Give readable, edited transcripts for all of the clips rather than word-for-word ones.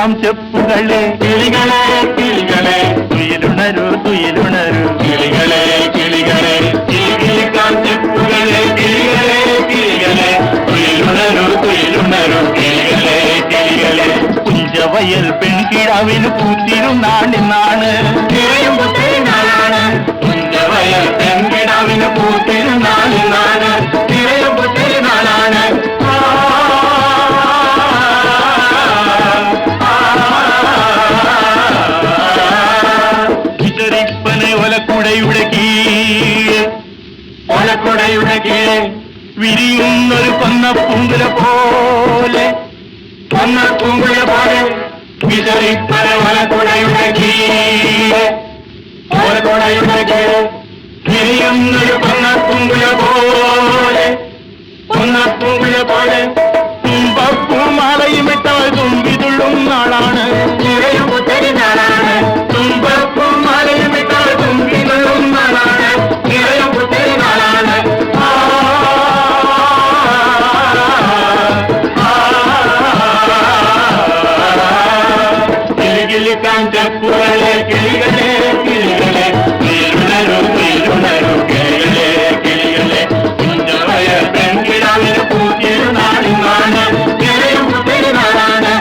കിളികിളിക്കാം ചെപ്പുകളെ കിളികളെ കിളികളെ തുയിലുണരു തുയിലുണരു കിളികളെ കിളികളെ കിളികിളിക്കാം ചെപ്പുകളെ കിളികളെ കിളികളെ തുയിലുണരു തുയിലുണരു കിളികളെ കിളികളെ കുഞ്ചവയൽ പെൺകിടാവിന് പൂത്തിരുന്നാണിന്നാണ് തിരയും പുത്തിരുന്നാളാണ് കുഞ്ചവയൽ പെൺകിടാവിന് പൂത്തിരുന്നാളിന്നാണ് തിരയും പുത്തിരുന്നാളാണ് വിചരിപ്പനെ ഒലക്കുടയുടെ കീഴ് ഒലക്കുടയുടെ കീഴ് വിരിയുന്നൊരു കൊന്ന പൂങ്കുല പോലെ കൊന്ന പൂങ്കുല പോലെ വിചരിപ്പന ഒലക്കുടയുടെ കീഴ് ഒലക്കുടയുടെ കീഴ് വിരിയുന്നൊരു കൊന്ന പൂങ്കുല പോലെ കൊന്ന പൂങ്കുല പോലെ തുമ്പപ്പൂമാലയുമിട്ടവൾ തുമ്പിതുള്ളും നാളാണ് തിരയും പുത്തിരുന്നാളാണ് തുമ്പപ്പൂമാലയുമിട്ടവൾ തുമ്പിതുള്ളും നാളാണ് തിരയും പുത്തിരുന്നാളാണ് കിളികിളിക്കാൻ ചെപ്പുകളെ കിളികളെ കിളികളെ കിളിയുണരു കിളിയുണരു കിളികളെ കിളികളെ കുഞ്ചവയ പെൺകിടാവിന് പൂത്തിരുന്നാളിന്നാണ് തിരയും പുത്തിരുന്നാളാണ്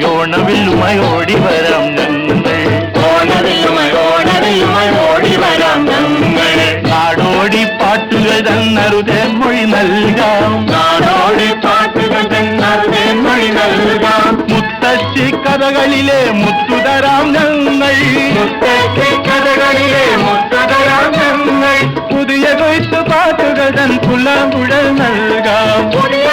ഓണവില്ലുമയോടി വരാം ഞങ്ങൾ ഓണവില്ലുമയോടി വരാം ഞങ്ങൾ നാടോടി പാട്ടുകൾ തന്നറുതെ മൊഴി നൽകാം നാടോടി പാട്ടുകൾ തന്നറുതെ മൊഴി നൽകാം മുത്തശ്ശി കഥകളിലെ മുത്തുതരാം ഞങ്ങൾ മുത്തശ്ശി കഥകളിലെ മുത്തതരാം ഞങ്ങൾ പുതിയ കൊയ്ത്തു പാട്ടുകൾ തൻ പുലമ്പുഴൽ നൽകാം പുതിയ